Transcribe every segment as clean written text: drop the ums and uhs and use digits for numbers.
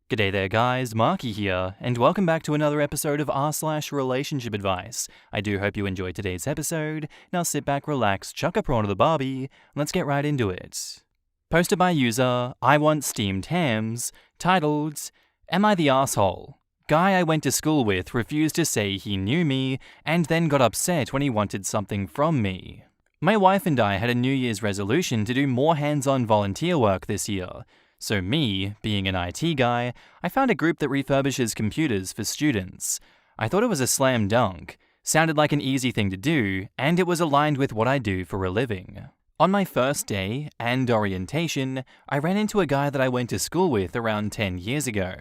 G'day there guys, Marky here, and welcome back to another episode of r/relationship advice. I do hope you enjoyed today's episode. Now sit back, relax, chuck a prawn to the barbie, and let's get right into it. Posted by user I Want Steamed Hams, titled, Am I the Asshole? Guy I went to school with refused to say he knew me, and then got upset when he wanted something from me. My wife and I had a New Year's resolution to do more hands-on volunteer work this year. So me, being an IT guy, I found a group that refurbishes computers for students. I thought it was a slam dunk, sounded like an easy thing to do, and it was aligned with what I do for a living. On my first day and orientation, I ran into a guy that I went to school with around 10 years ago.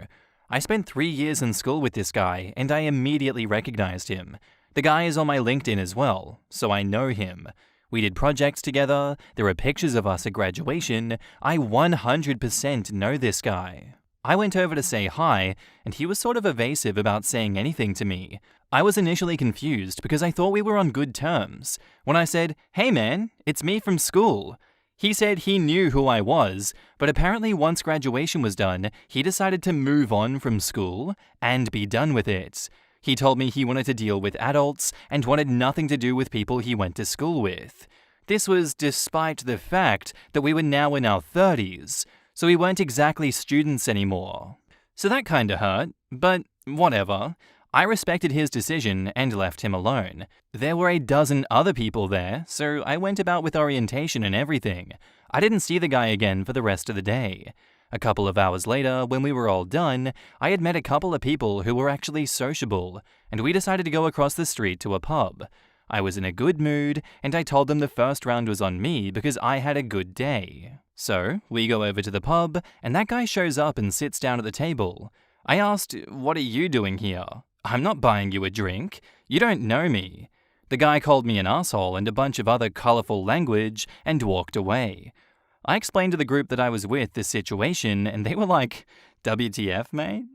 I spent 3 years in school with this guy, and I immediately recognized him. The guy is on my LinkedIn as well, so I know him. We did projects together, there are pictures of us at graduation. I 100% know this guy. I went over to say hi, and he was sort of evasive about saying anything to me. I was initially confused because I thought we were on good terms. When I said, "Hey man, it's me from school," he said he knew who I was, but apparently once graduation was done, he decided to move on from school and be done with it. He told me he wanted to deal with adults and wanted nothing to do with people he went to school with. This was despite the fact that we were now in our 30s, so we weren't exactly students anymore. So that kinda hurt, but whatever. I respected his decision and left him alone. There were a dozen other people there, so I went about with orientation and everything. I didn't see the guy again for the rest of the day. A couple of hours later, when we were all done, I had met a couple of people who were actually sociable, and we decided to go across the street to a pub. I was in a good mood, and I told them the first round was on me because I had a good day. So, we go over to the pub, and that guy shows up and sits down at the table. I asked, "What are you doing here? I'm not buying you a drink. You don't know me." The guy called me an asshole and a bunch of other colorful language and walked away. I explained to the group that I was with this situation, and they were like, "WTF, mate?"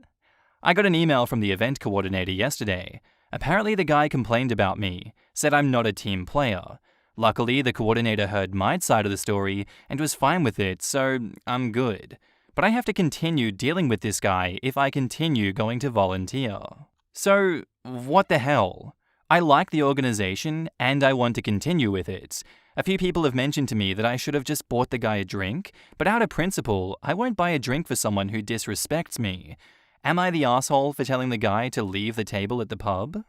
I got an email from the event coordinator yesterday. Apparently the guy complained about me, said I'm not a team player. Luckily, the coordinator heard my side of the story and was fine with it, so I'm good. But I have to continue dealing with this guy if I continue going to volunteer. So, what the hell? I like the organization, and I want to continue with it. A few people have mentioned to me that I should have just bought the guy a drink, but out of principle, I won't buy a drink for someone who disrespects me. Am I the asshole for telling the guy to leave the table at the pub?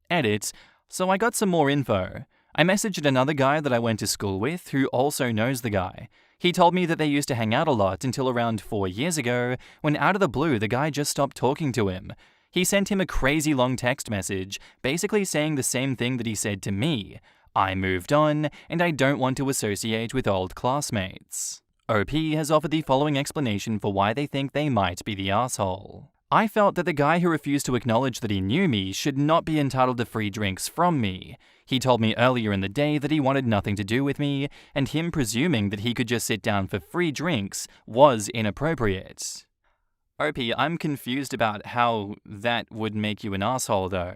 Edit. So I got some more info. I messaged another guy that I went to school with who also knows the guy. He told me that they used to hang out a lot until around 4 years ago, when out of the blue the guy just stopped talking to him. He sent him a crazy long text message, basically saying the same thing that he said to me. I moved on, and I don't want to associate with old classmates. OP has offered the following explanation for why they think they might be the asshole. I felt that the guy who refused to acknowledge that he knew me should not be entitled to free drinks from me. He told me earlier in the day that he wanted nothing to do with me, and him presuming that he could just sit down for free drinks was inappropriate. OP, I'm confused about how that would make you an asshole though.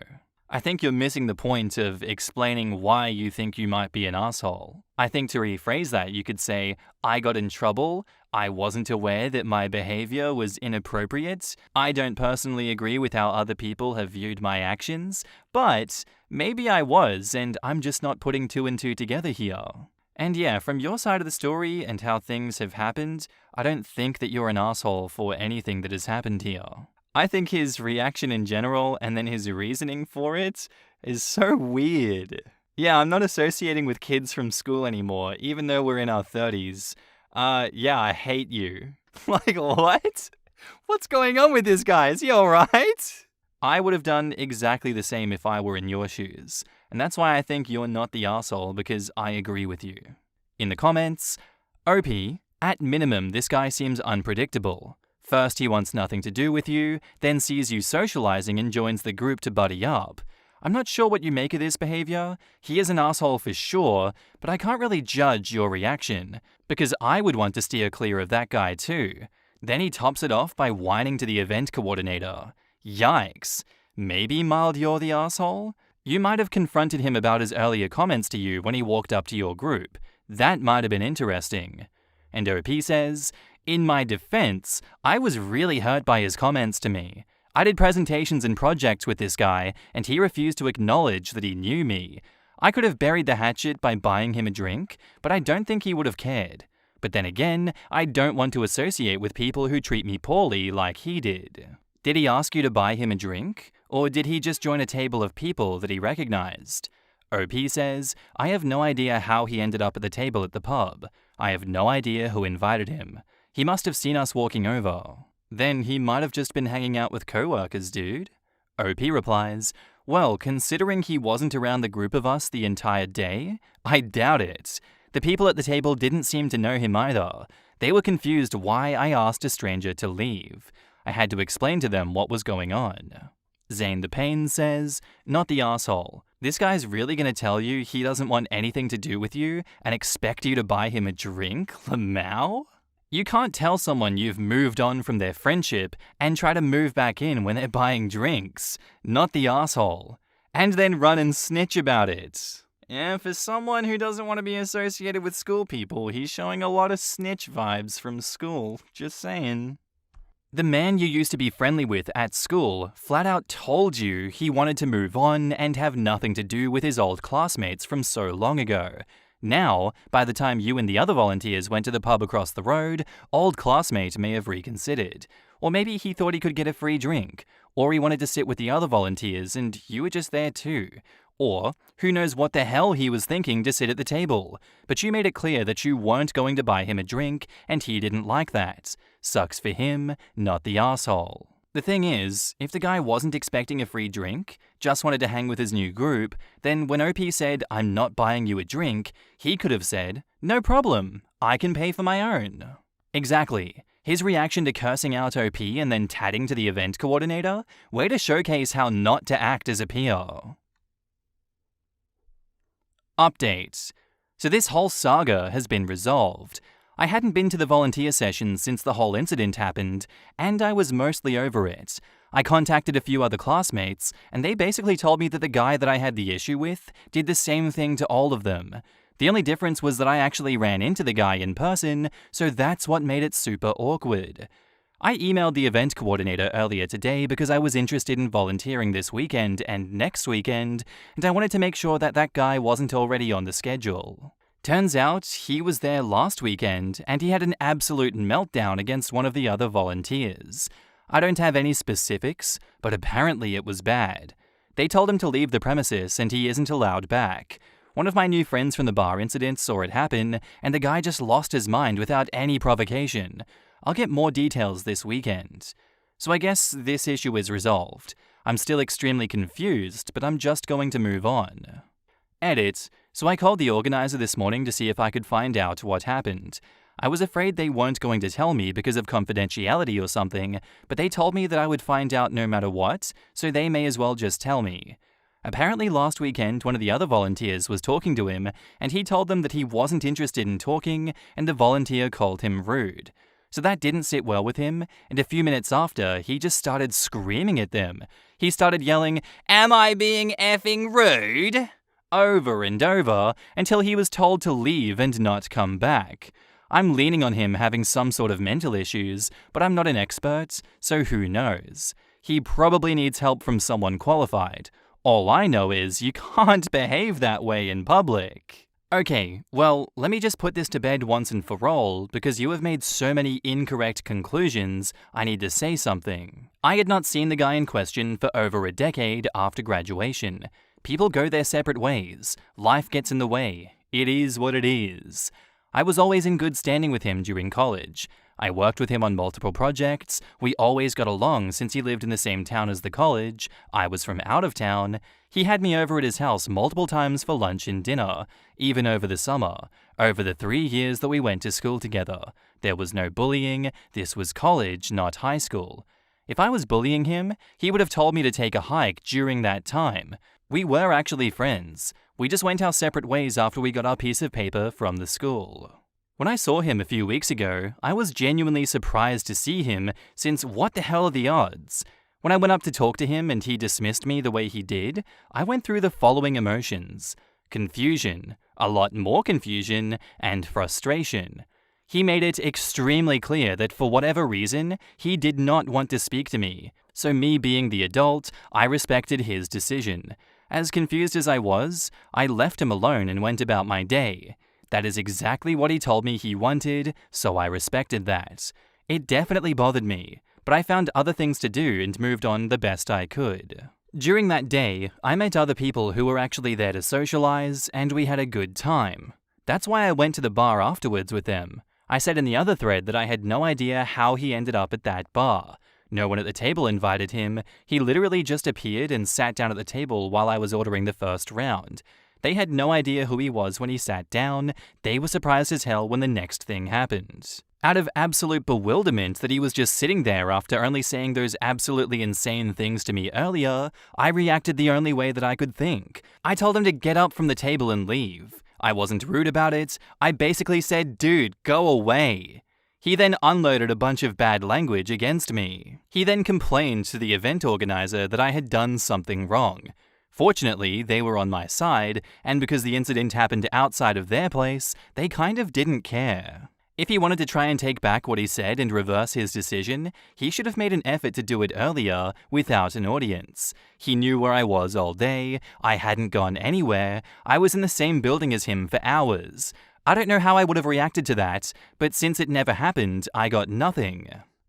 I think you're missing the point of explaining why you think you might be an asshole. I think to rephrase that, you could say, I got in trouble, I wasn't aware that my behavior was inappropriate, I don't personally agree with how other people have viewed my actions, but maybe I was, and I'm just not putting two and two together here. And yeah, from your side of the story and how things have happened, I don't think that you're an asshole for anything that has happened here. I think his reaction in general and then his reasoning for it is so weird. Yeah, I'm not associating with kids from school anymore, even though we're in our 30s. Yeah, I hate you. Like, what? What's going on with this guy? Is he alright? I would have done exactly the same if I were in your shoes. And that's why I think you're not the asshole, because I agree with you. In the comments, OP, at minimum, this guy seems unpredictable. First, he wants nothing to do with you, then sees you socializing and joins the group to buddy up. I'm not sure what you make of this behavior. He is an asshole for sure, but I can't really judge your reaction, because I would want to steer clear of that guy too. Then he tops it off by whining to the event coordinator. Yikes. Maybe mild you're the asshole? You might have confronted him about his earlier comments to you when he walked up to your group. That might have been interesting. And OP says, In my defense, I was really hurt by his comments to me. I did presentations and projects with this guy, and he refused to acknowledge that he knew me. I could have buried the hatchet by buying him a drink, but I don't think he would have cared. But then again, I don't want to associate with people who treat me poorly like he did. Did he ask you to buy him a drink? Or did he just join a table of people that he recognized? OP says, I have no idea how he ended up at the table at the pub. I have no idea who invited him. He must have seen us walking over. Then he might have just been hanging out with coworkers, dude. OP replies, well, considering he wasn't around the group of us the entire day, I doubt it. The people at the table didn't seem to know him either. They were confused why I asked a stranger to leave. I had to explain to them what was going on. Zane the Pain says, not the asshole. This guy's really gonna tell you he doesn't want anything to do with you and expect you to buy him a drink, Lamau? You can't tell someone you've moved on from their friendship and try to move back in when they're buying drinks. Not the asshole. And then run and snitch about it. Yeah, for someone who doesn't want to be associated with school people, he's showing a lot of snitch vibes from school. Just saying. The man you used to be friendly with at school flat out told you he wanted to move on and have nothing to do with his old classmates from so long ago. Now, by the time you and the other volunteers went to the pub across the road, old classmate may have reconsidered. Or maybe he thought he could get a free drink. Or he wanted to sit with the other volunteers and you were just there too. Or, who knows what the hell he was thinking to sit at the table. But you made it clear that you weren't going to buy him a drink, and he didn't like that. Sucks for him, not the asshole. The thing is, if the guy wasn't expecting a free drink, just wanted to hang with his new group, then when OP said, I'm not buying you a drink, he could have said, no problem, I can pay for my own. Exactly. His reaction to cursing out OP and then tatting to the event coordinator, way to showcase how not to act as a peer. Update. So this whole saga has been resolved. I hadn't been to the volunteer session since the whole incident happened, and I was mostly over it. I contacted a few other classmates, and they basically told me that the guy that I had the issue with did the same thing to all of them. The only difference was that I actually ran into the guy in person, so that's what made it super awkward. I emailed the event coordinator earlier today because I was interested in volunteering this weekend and next weekend, and I wanted to make sure that that guy wasn't already on the schedule. Turns out he was there last weekend and he had an absolute meltdown against one of the other volunteers. I don't have any specifics, but apparently it was bad. They told him to leave the premises and he isn't allowed back. One of my new friends from the bar incident saw it happen, and the guy just lost his mind without any provocation. I'll get more details this weekend. So I guess this issue is resolved. I'm still extremely confused, but I'm just going to move on. Edit. So I called the organizer this morning to see if I could find out what happened. I was afraid they weren't going to tell me because of confidentiality or something, but they told me that I would find out no matter what, so they may as well just tell me. Apparently last weekend, one of the other volunteers was talking to him, and he told them that he wasn't interested in talking, and the volunteer called him rude. So that didn't sit well with him, and a few minutes after, he just started screaming at them. He started yelling, "Am I being effing rude?" over and over, until he was told to leave and not come back. I'm leaning on him having some sort of mental issues, but I'm not an expert, so who knows? He probably needs help from someone qualified. All I know is you can't behave that way in public. Okay, well, let me just put this to bed once and for all, because you have made so many incorrect conclusions, I need to say something. I had not seen the guy in question for over a decade after graduation. People go their separate ways. Life gets in the way. It is what it is. I was always in good standing with him during college. I worked with him on multiple projects. We always got along since he lived in the same town as the college. I was from out of town. He had me over at his house multiple times for lunch and dinner, even over the summer, over the 3 years that we went to school together. There was no bullying. This was college, not high school. If I was bullying him, he would have told me to take a hike during that time. We were actually friends. We just went our separate ways after we got our piece of paper from the school. When I saw him a few weeks ago, I was genuinely surprised to see him, since what the hell are the odds? When I went up to talk to him and he dismissed me the way he did, I went through the following emotions: confusion, a lot more confusion, and frustration. He made it extremely clear that for whatever reason, he did not want to speak to me. So me being the adult, I respected his decision. As confused as I was, I left him alone and went about my day. That is exactly what he told me he wanted, so I respected that. It definitely bothered me, but I found other things to do and moved on the best I could. During that day, I met other people who were actually there to socialize, and we had a good time. That's why I went to the bar afterwards with them. I said in the other thread that I had no idea how he ended up at that bar. No one at the table invited him. He literally just appeared and sat down at the table while I was ordering the first round. They had no idea who he was when he sat down. They were surprised as hell when the next thing happened. Out of absolute bewilderment that he was just sitting there after only saying those absolutely insane things to me earlier, I reacted the only way that I could think. I told him to get up from the table and leave. I wasn't rude about it. I basically said, "Dude, go away." He then unloaded a bunch of bad language against me. He then complained to the event organizer that I had done something wrong. Fortunately, they were on my side, and because the incident happened outside of their place, they kind of didn't care. If he wanted to try and take back what he said and reverse his decision, he should have made an effort to do it earlier without an audience. He knew where I was all day, I hadn't gone anywhere, I was in the same building as him for hours. I don't know how I would have reacted to that, but since it never happened, I got nothing.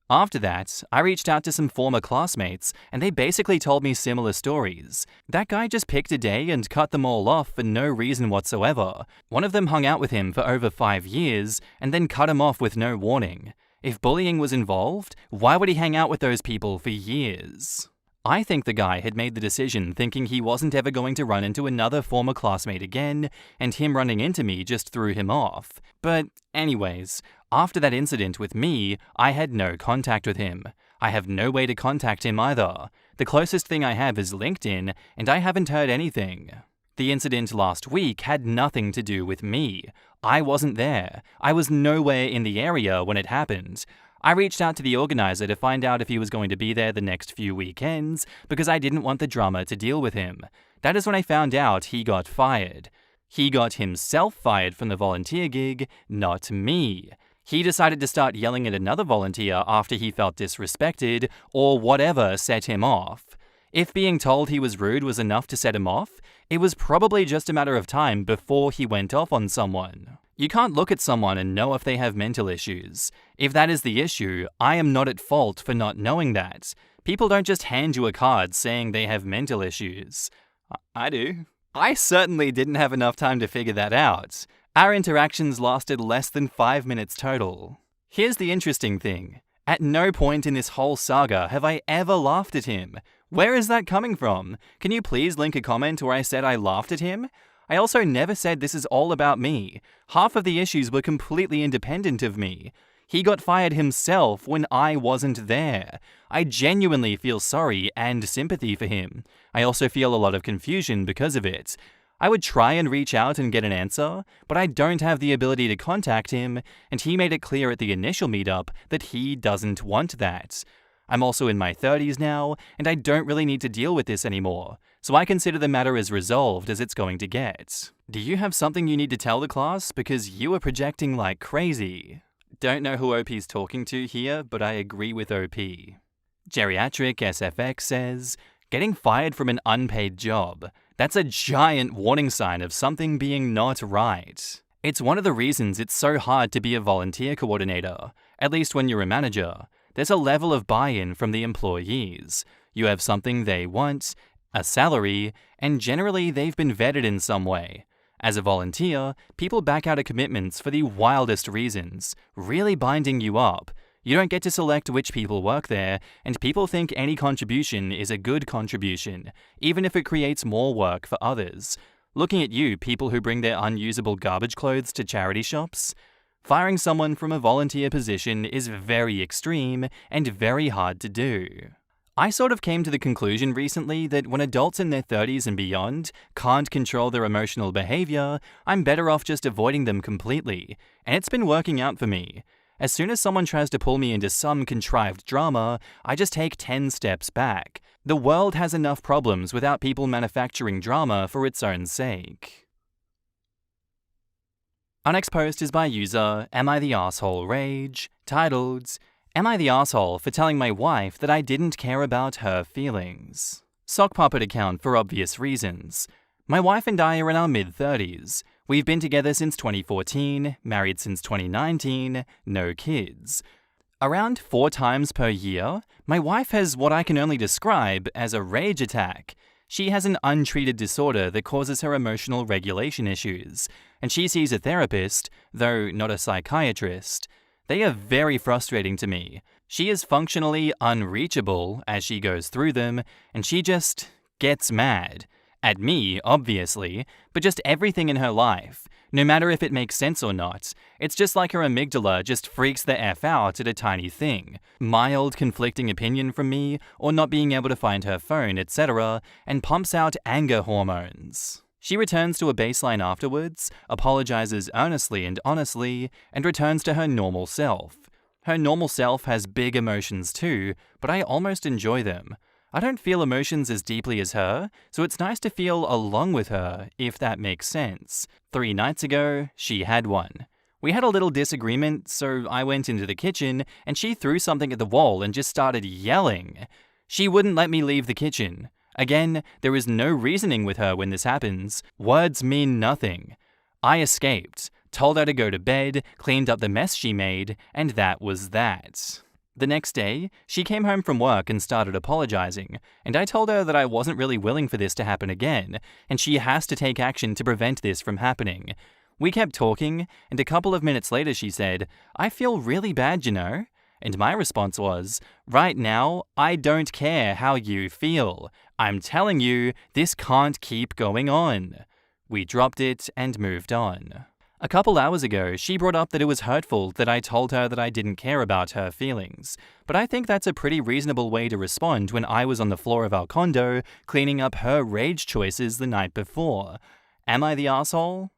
After that, I reached out to some former classmates, and they basically told me similar stories. That guy just picked a day and cut them all off for no reason whatsoever. One of them hung out with him for over 5 years, and then cut him off with no warning. If bullying was involved, why would he hang out with those people for years? I think the guy had made the decision thinking he wasn't ever going to run into another former classmate again, and him running into me just threw him off. But anyways, after that incident with me, I had no contact with him. I have no way to contact him either. The closest thing I have is LinkedIn, and I haven't heard anything. The incident last week had nothing to do with me. I wasn't there. I was nowhere in the area when it happened. I reached out to the organizer to find out if he was going to be there the next few weekends because I didn't want the drama to deal with him. That is when I found out he got fired. He got himself fired from the volunteer gig, not me. He decided to start yelling at another volunteer after he felt disrespected or whatever set him off. If being told he was rude was enough to set him off, it was probably just a matter of time before he went off on someone. You can't look at someone and know if they have mental issues. If that is the issue, I am not at fault for not knowing that. People don't just hand you a card saying they have mental issues. I do. I certainly didn't have enough time to figure that out. Our interactions lasted less than 5 minutes total. Here's the interesting thing. At no point in this whole saga have I ever laughed at him. Where is that coming from? Can you please link a comment where I said I laughed at him? I also never said this is all about me. Half of the issues were completely independent of me. He got fired himself when I wasn't there. I genuinely feel sorry and sympathy for him. I also feel a lot of confusion because of it. I would try and reach out and get an answer, but I don't have the ability to contact him, and he made it clear at the initial meetup that he doesn't want that. I'm also in my 30s now, and I don't really need to deal with this anymore, so I consider the matter as resolved as it's going to get. Do you have something you need to tell the class? Because you are projecting like crazy. Don't know who OP's talking to here, but I agree with OP. Geriatric SFX says, getting fired from an unpaid job. That's a giant warning sign of something being not right. It's one of the reasons it's so hard to be a volunteer coordinator, at least when you're a manager. There's a level of buy-in from the employees. You have something they want, a salary, and generally they've been vetted in some way. As a volunteer, people back out of commitments for the wildest reasons, really binding you up. You don't get to select which people work there, and people think any contribution is a good contribution, even if it creates more work for others. Looking at you, people who bring their unusable garbage clothes to charity shops. Firing someone from a volunteer position is very extreme and very hard to do. I sort of came to the conclusion recently that when adults in their 30s and beyond can't control their emotional behavior, I'm better off just avoiding them completely, and it's been working out for me. As soon as someone tries to pull me into some contrived drama, I just take 10 steps back. The world has enough problems without people manufacturing drama for its own sake. Our next post is by user Am I the Asshole Rage, titled, Am I the asshole for telling my wife that I didn't care about her feelings? Sock puppet account for obvious reasons. My wife and I are in our mid-30s. We've been together since 2014, married since 2019, no kids. Around 4 times per year, my wife has what I can only describe as a rage attack. She has an untreated disorder that causes her emotional regulation issues, and she sees a therapist, though not a psychiatrist. They are very frustrating to me. She is functionally unreachable as she goes through them, and she just gets mad. At me, obviously, but just everything in her life. No matter if it makes sense or not, it's just like her amygdala just freaks the F out at a tiny thing. Mild conflicting opinion from me, or not being able to find her phone, etc., and pumps out anger hormones. She returns to a baseline afterwards, apologizes earnestly and honestly, and returns to her normal self. Her normal self has big emotions too, but I almost enjoy them. I don't feel emotions as deeply as her, so it's nice to feel along with her, if that makes sense. 3 nights ago, she had one. We had a little disagreement, so I went into the kitchen, and she threw something at the wall and just started yelling. She wouldn't let me leave the kitchen. Again, there is no reasoning with her when this happens. Words mean nothing. I escaped, told her to go to bed, cleaned up the mess she made, and that was that. The next day, she came home from work and started apologizing, and I told her that I wasn't really willing for this to happen again, and she has to take action to prevent this from happening. We kept talking, and a couple of minutes later she said, "I feel really bad, you know?" And my response was, "Right now, I don't care how you feel. I'm telling you, this can't keep going on." We dropped it and moved on. A couple hours ago, she brought up that it was hurtful that I told her that I didn't care about her feelings. But I think that's a pretty reasonable way to respond when I was on the floor of our condo cleaning up her rage choices the night before. Am I the asshole?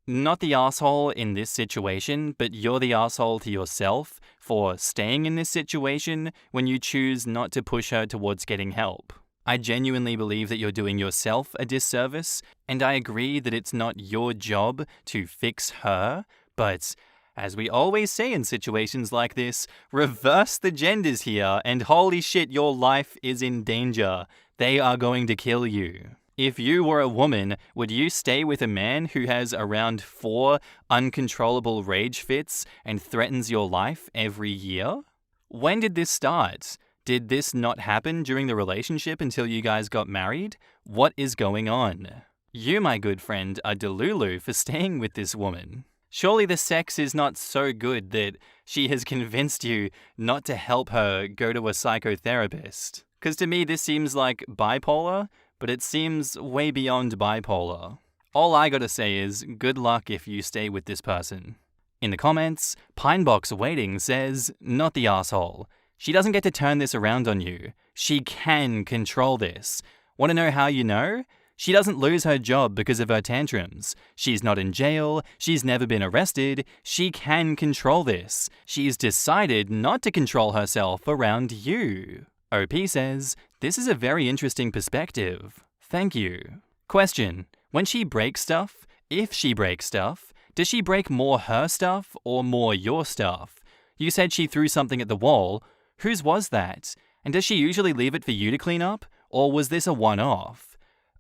Not the asshole in this situation, but you're the asshole to yourself for staying in this situation when you choose not to push her towards getting help. I genuinely believe that you're doing yourself a disservice, and I agree that it's not your job to fix her, but as we always say in situations like this, reverse the genders here, and holy shit, your life is in danger. They are going to kill you. If you were a woman, would you stay with a man who has around 4 uncontrollable rage fits and threatens your life every year? When did this start? Did this not happen during the relationship until you guys got married? What is going on? You, my good friend, are delulu for staying with this woman. Surely the sex is not so good that she has convinced you not to help her go to a psychotherapist. Because to me this seems like bipolar, but it seems way beyond bipolar. All I gotta say is, good luck if you stay with this person. In the comments, Pinebox Waiting says, not the asshole. She doesn't get to turn this around on you. She can control this. Want to know how you know? She doesn't lose her job because of her tantrums. She's not in jail. She's never been arrested. She can control this. She's decided not to control herself around you. OP says, this is a very interesting perspective. Thank you. Question. When she breaks stuff, if she breaks stuff, does she break more her stuff or more your stuff? You said she threw something at the wall. Whose was that? And does she usually leave it for you to clean up? Or was this a one-off?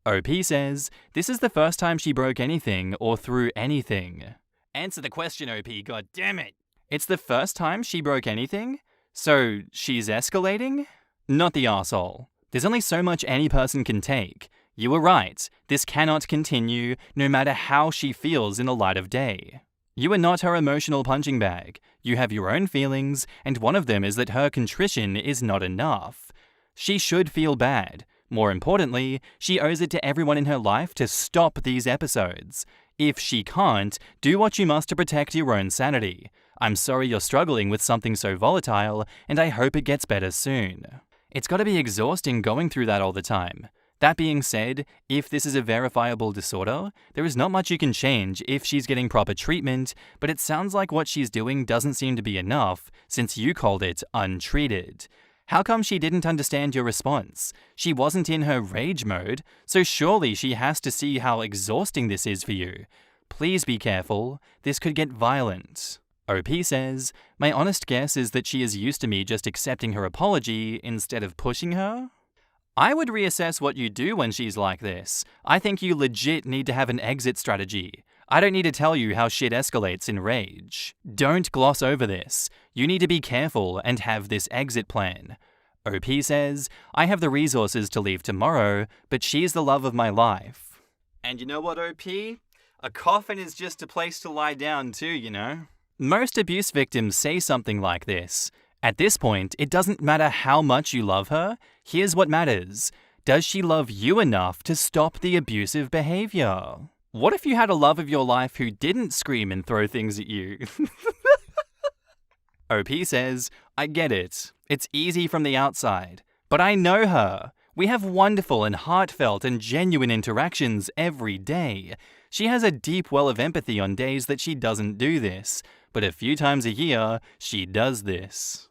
OP says, this is the first time she broke anything or threw anything. Answer the question, OP, god damn it! It's the first time she broke anything? So, she's escalating? Not the arsehole. There's only so much any person can take. You were right. This cannot continue, no matter how she feels in the light of day. You are not her emotional punching bag. You have your own feelings, and one of them is that her contrition is not enough. She should feel bad. More importantly, she owes it to everyone in her life to stop these episodes. If she can't, do what you must to protect your own sanity. I'm sorry you're struggling with something so volatile, and I hope it gets better soon. It's gotta be exhausting going through that all the time. That being said, if this is a verifiable disorder, there is not much you can change if she's getting proper treatment, but it sounds like what she's doing doesn't seem to be enough, since you called it untreated. How come she didn't understand your response? She wasn't in her rage mode, so surely she has to see how exhausting this is for you. Please be careful. This could get violent. OP says, my honest guess is that she is used to me just accepting her apology instead of pushing her. I would reassess what you do when she's like this. I think you legit need to have an exit strategy. I don't need to tell you how shit escalates in rage. Don't gloss over this. You need to be careful and have this exit plan. OP says, I have the resources to leave tomorrow, but she's the love of my life. And you know what, OP? A coffin is just a place to lie down too, you know? Most abuse victims say something like this. At this point, it doesn't matter how much you love her. Here's what matters. Does she love you enough to stop the abusive behavior? What if you had a love of your life who didn't scream and throw things at you? OP says, I get it. It's easy from the outside. But I know her. We have wonderful and heartfelt and genuine interactions every day. She has a deep well of empathy on days that she doesn't do this. But a few times a year, she does this.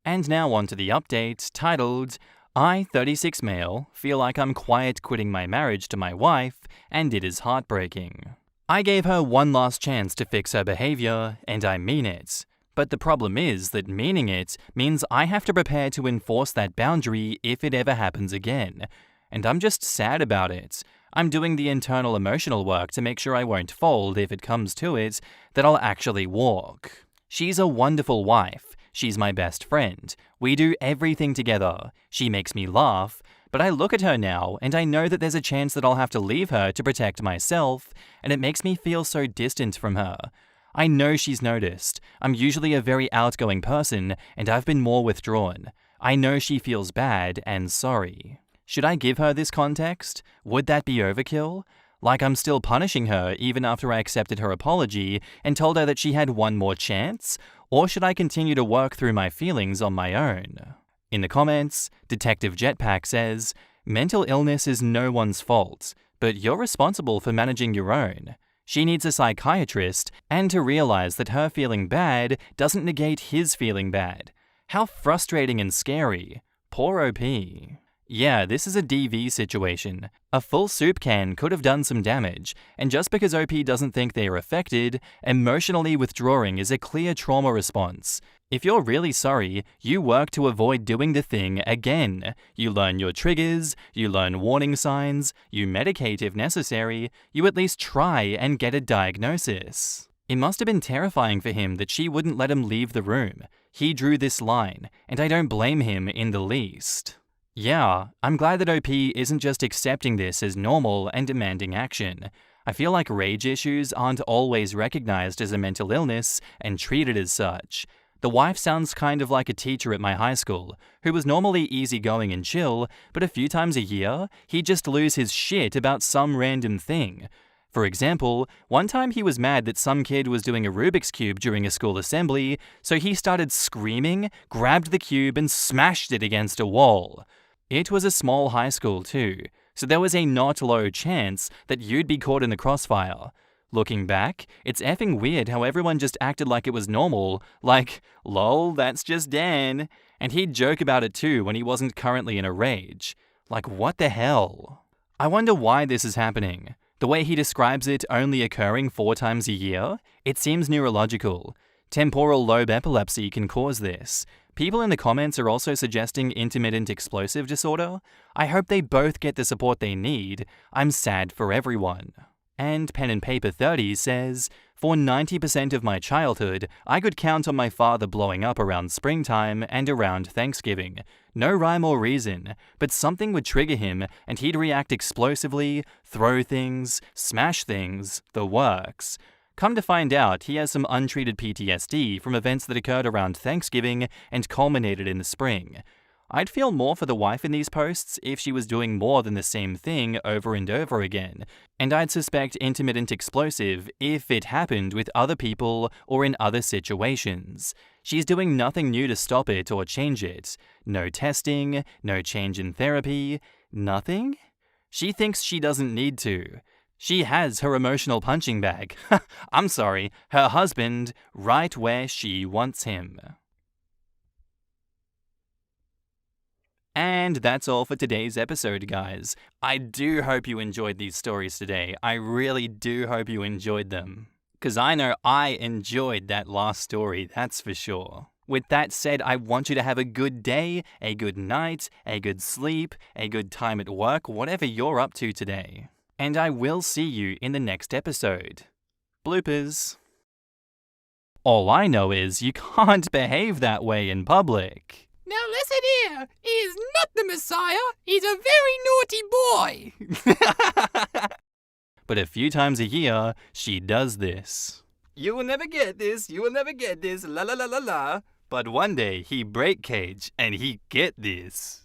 And now on to the update, titled, I, 36 male, feel like I'm quiet quitting my marriage to my wife, and it is heartbreaking. I gave her one last chance to fix her behavior, and I mean it. But the problem is that meaning it means I have to prepare to enforce that boundary if it ever happens again. And I'm just sad about it. I'm doing the internal emotional work to make sure I won't fold if it comes to it, that I'll actually walk. She's a wonderful wife. She's my best friend. We do everything together. She makes me laugh. But I look at her now, and I know that there's a chance that I'll have to leave her to protect myself, and it makes me feel so distant from her. I know she's noticed. I'm usually a very outgoing person, and I've been more withdrawn. I know she feels bad and sorry. Should I give her this context? Would that be overkill? Like I'm still punishing her even after I accepted her apology and told her that she had one more chance? Or should I continue to work through my feelings on my own? In the comments, Detective Jetpack says, mental illness is no one's fault, but you're responsible for managing your own. She needs a psychiatrist and to realize that her feeling bad doesn't negate his feeling bad. How frustrating and scary. Poor OP. Yeah, this is a DV situation. A full soup can could have done some damage, and just because OP doesn't think they are affected, emotionally withdrawing is a clear trauma response. If you're really sorry, you work to avoid doing the thing again. You learn your triggers, you learn warning signs, you medicate if necessary, you at least try and get a diagnosis. It must have been terrifying for him that she wouldn't let him leave the room. He drew this line, and I don't blame him in the least. Yeah, I'm glad that OP isn't just accepting this as normal and demanding action. I feel like rage issues aren't always recognized as a mental illness and treated as such. The wife sounds kind of like a teacher at my high school, who was normally easygoing and chill, but a few times a year, he'd just lose his shit about some random thing. For example, one time he was mad that some kid was doing a Rubik's Cube during a school assembly, so he started screaming, grabbed the cube, and smashed it against a wall. It was a small high school too, so there was a not low chance that you'd be caught in the crossfire. Looking back, it's effing weird how everyone just acted like it was normal, like, lol, that's just Dan, and he'd joke about it too when he wasn't currently in a rage. Like, what the hell? I wonder why this is happening. The way he describes it only occurring 4 times a year, it seems neurological. Temporal lobe epilepsy can cause this. People in the comments are also suggesting intermittent explosive disorder. I hope they both get the support they need. I'm sad for everyone. And Pen and Paper 30 says, for 90% of my childhood, I could count on my father blowing up around springtime and around Thanksgiving. No rhyme or reason, but something would trigger him and he'd react explosively, throw things, smash things, the works. Come to find out, he has some untreated PTSD from events that occurred around Thanksgiving and culminated in the spring. I'd feel more for the wife in these posts if she was doing more than the same thing over and over again, and I'd suspect intermittent explosive if it happened with other people or in other situations. She's doing nothing new to stop it or change it. No testing, no change in therapy, nothing? She thinks she doesn't need to. She has her emotional punching bag. I'm sorry, her husband, right where she wants him. And that's all for today's episode, guys. I do hope you enjoyed these stories today. I really do hope you enjoyed them. Because I know I enjoyed that last story, that's for sure. With that said, I want you to have a good day, a good night, a good sleep, a good time at work, whatever you're up to today. And I will see you in the next episode. Bloopers. All I know is you can't behave that way in public. Now listen here, he is not the Messiah, he's a very naughty boy. But a few times a year, she does this. You will never get this, you will never get this, la la la la la. But one day he break cage and he get this.